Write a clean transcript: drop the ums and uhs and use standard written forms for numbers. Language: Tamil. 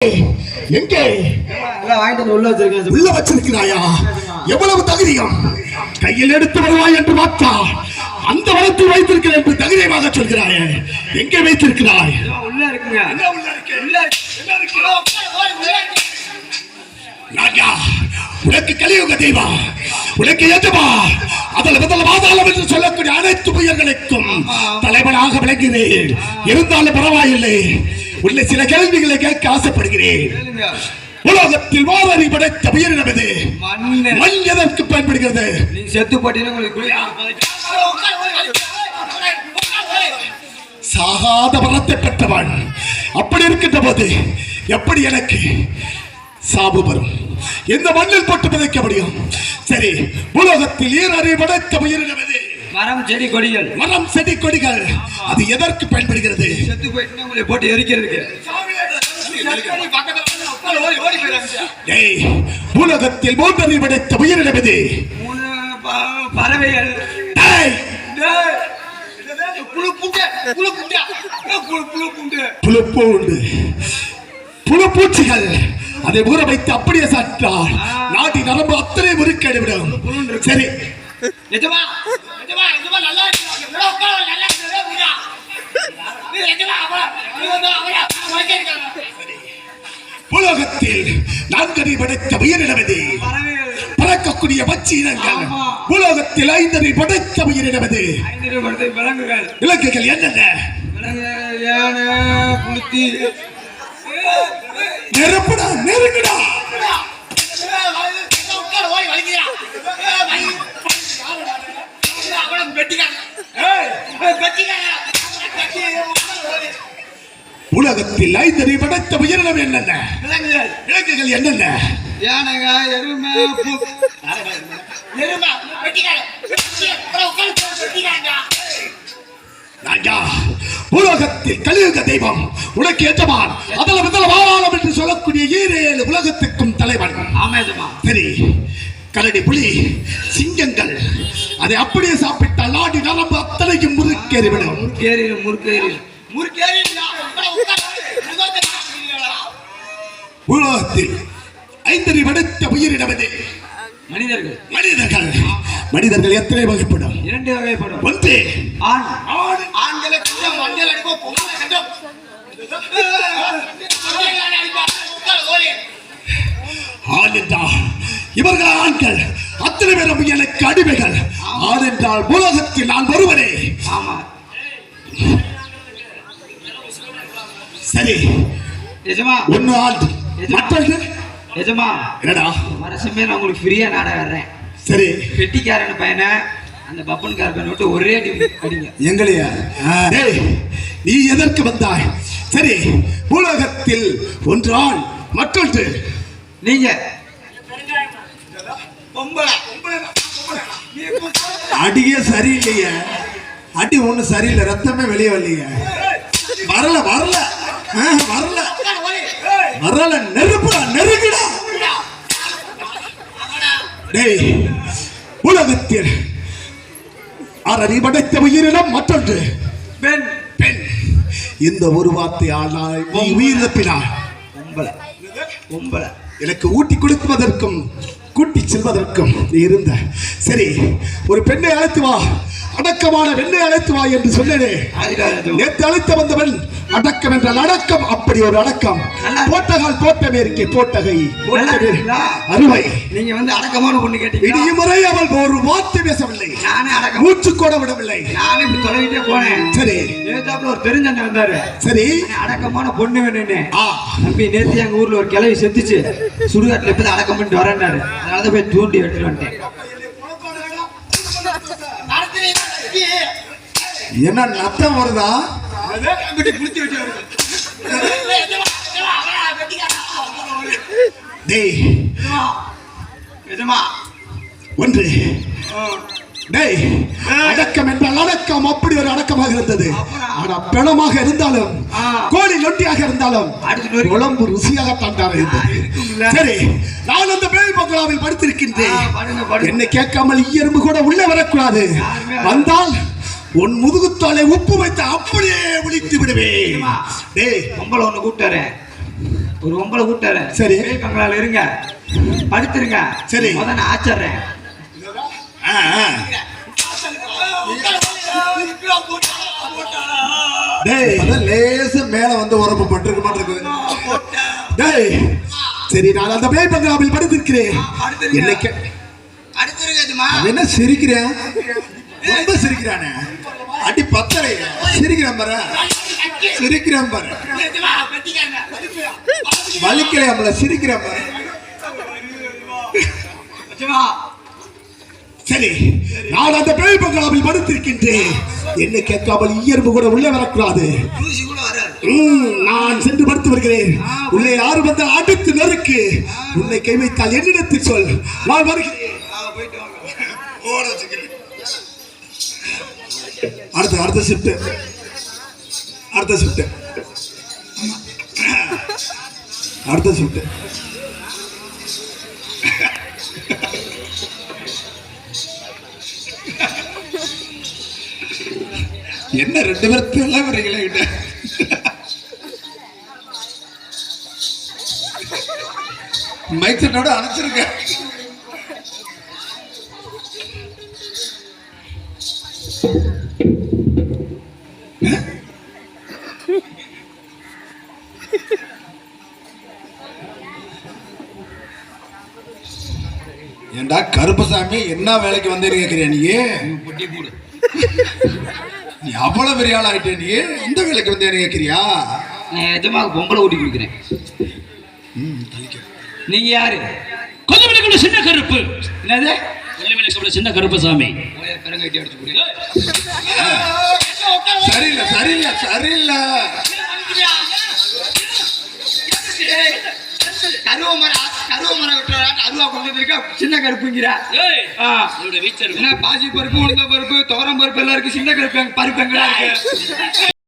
எங்கே உள்ள வச்சிருக்கிறாயா? எவ்வளவு தகுதியம் கையில் எடுத்து வருவாய் என்று பார்த்தா அந்த வளத்தில் வைத்திருக்கிறேன் என்று தைரியமாக சொல்கிறாயே. எங்கே வைத்திருக்கிறாய்? உனக்கு கலியுக தெய்வம், உனக்கு எஜமா அதில் முதல் பாதாளம் என்று சொல்லக்கூடிய அனைத்து உயிர்களுக்கும் தலைவனாக விளங்கினேன். இருந்தாலும் பரவாயில்லை, உள்ள சில கேள்விகளை கேட்க ஆசைப்படுகிறேன். உலகத்தில் வாரி படைத்த உயிரினது மண் எதற்கு பயன்படுகிறது? சாகாத வரத்தை பெற்றவன். அப்படி இருக்கின்ற போது எப்படி எனக்கு சாபு வரும்? எந்த மண்ணில் போட்டு விதைக்க முடியும்? சரி, உலகத்தில் ஈரறி படைத்த உயிரினது மரம் செடி கொடிகள். மரம் செடி கொடிகள் அது எதற்கு பயன்படுகிறது? செத்து போயிட்டு உங்களை போட்டு எரிக்கிறதுக்கு. உலகத்தில் மூன்றறி படைத்த உயிரினது பறவைகள். புழுப்பூச்சிகள் அதை ஊற வைத்து அப்படியே சாப்பிட்டால் நாட்டி நரம்பு அத்தனை முறுக்கிவிடும். சரி, உலகத்தில் நான்கறி படைத்த உயிரினது பறக்கக்கூடிய பச்சை இனங்கள். உலகத்தில் ஐந்தறி படைத்த உயிரினது விலங்குகள் என்னென்ன? நெருப்புடா, நெருங்குடா. உலகத்தில் ஐந்தறி படைத்த உயிரினம் என்னென்ன? விலங்குகள் என்னென்ன? உலகத்தில் கலியுக தெய்வம் உனக்கு எஜமான், அதில் முதல் வாழாளம் என்று சொல்லக்கூடிய ஈரேழு உலகத்துக்கும் தலைவன். சரி, கரடி, புலி, சிங்கங்கள் அதை அப்படியே சாப்பிட்டால் நாடி நரம்பு அத்தனைக்கும் முறுக்கேறிவிடும். உலகத்தில் ஐந்தறி படைத்த உயிரினது மனிதர்கள். மனிதர்கள் மனிதர்கள் எத்தனை வகைப்படும்? 2 வகைப்படும். ஒன்று ஆண். ஆண்களுக்கு மஞ்சள் அடிப்போம், ஆண் என்றால் இவர்கள் ஆண்கள் அத்தனை பேரும் எனக்கு அடிமைகள். ஆண் என்றால் உலகத்தில் நான் ஒருவனே. சரி, ஒன்னு ஆள், மற்றது எஜமா. என்னடா மரசமே நான் உங்களுக்கு ஃப்ரீயா நாடகம் வர்றேன். சரி, பெட்டிக்காரன் பையனை அந்த பப்பன் காரப்பன் விட்டு ஒரே அடிங்க. எங்களையா? நீ எதற்கு வந்தாய்? சரி, உலகத்தில் ஒன்று ஆண், மற்றொன்று நீங்க. அடியே சரியில்லையே, அடி ஒண்ணு சரியில்லை, ரத்தமே வெளியே வரலையே. வரல வரல வரல வரல, நெருப்புடா, நெருங்குடா. டேய், உலகத்தில் அறறி படைத்த உயிரினம் மற்றொன்று பெண். பெண். இந்த ஒரு வார்த்தையால் நீ உயிர் தப்பினாய். எனக்கு ஊட்டி கொடுப்பதற்கும் கூட்டி செல்வதற்கும் நீ இருந்த. சரி, ஒரு பெண்ணை அழைத்து வா, அடக்கமான பெண்ணை அழைத்து வா என்று சொன்னேனே. நேற்று அழைத்து வந்தவன் அடக்கம் என்றால் அடக்கம். அப்படி ஒரு அடக்கம். போட்டகால் போட்டமே இருக்கே, போட்டகை அருமை. நீங்க வந்து அடக்கமான பொண்ணு கேட்டீங்க. இடிமுறை அவள் ஒரு வார்த்தை பேசவில்லை, மூச்சு கூட விடவில்லை. நானே இப்படி தொலைவிட்டே போனேன். சரி, நேத்தாப்புல ஒரு தெரிஞ்சண்ணன் வந்தாரு. சரி, அடக்கமான பொண்ணு வேணுன்னு. தம்பி, நேத்து எங்க ஊர்ல ஒரு கிளவி செத்துச்சு, சுடுகாட்டுல இப்ப அடக்கம் பண்ணிட்டு வரேன்னாரு. அதனாலதான் போய் தூண்டி எடுத்துட்டு வந்துட்டேன். என்ன நத்தம் வருதா? ஒன்று அடக்கம் என்றால் அடக்கம் அப்படி ஒரு அடக்கமாக இருந்தது. ஆனா பிணமாக இருந்தாலும், கோழி நொட்டியாக இருந்தாலும் உடம்பு ருசியாக தாண்டாக இருந்தது. சரி, நான் அந்த பேய் பங்களாவில் படுத்திருக்கின்றேன். என்னை கேட்காமல் எறும்பு கூட உள்ளே வரக்கூடாது. வந்தால் உன் முதுகுத்தாலை உப்பு வைத்து அப்படியே விழித்து விடுவேன். பொம்பளை ஒண்ணு கூப்பிட்டாரு. ஒரு ஒம்பளை கூட்டாரு. சரி. பேய் பங்களால இருங்க, படுத்துருங்க. சரி. முத நான் ஆச்சறேன். டேய் லேசா மேல வந்து உரப்பு பட்டிருக்க மாட்டிருக்கு. டேய் சரி, நான் அந்த பேய் பங்களாவில் படுத்திருக்கிறேன். என்னைக்கு என்ன சிரிக்கிறேன்? ரொம்ப சிரிக்கிறானே. அடி பத்தரை சிரிக்கிறேன் பாரு, சிரிக்கிறேன் பாரு, வலிக்கிறேன் சிரிக்கிறேன் பாரு. சரி, நான் அந்த பேய் பங்களாவில் படுத்திருக்கின்றேன். என்னை கேட்காமல் இயல்பு கூட உள்ளே வரக்கூடாது. நான் சென்று படுத்து வருகிறேன். உள்ளே யாரும் வந்தால் அடுத்து நெருக்கு. உன்னை கை வைத்தால் என்னிடத்தில் சொல், நான் வருகிறேன். அடுத்த ஷிஃப்ட், அடுத்த ஷிஃப்ட், அடுத்த ஷிஃப்ட். என்ன 2 பேர் தலைவரைகளே கிட்ட மைக் செட்டோட அணைச்சிருக்க. ஏண்டா கருப்பசாமி, என்ன வேலைக்கு வந்து கேட்கிறியா நீ? நீ அவ்வளவு பெரிய ஆள் ஆயிட்டே, நீ இந்த வேலைக்கு வந்து கேட்கிறியா? நான் எஜமாக பொம்பளை ஊட்டி குடிக்கிறேன். நீங்க யாரு? கொஞ்சம் சின்ன கருப்பு. என்னது? சின்ன கருப்பசாமி. சரியில்லை சரியில்லை சரியில்லை. சின்ன கருப்புங்கிறா? பாசி பருப்பு, உளுந்த பருப்பு, துவரம் பருப்பு எல்லாம் இருக்கு. சின்ன கருப்பு பருப்பு எங்கடா இருக்கு?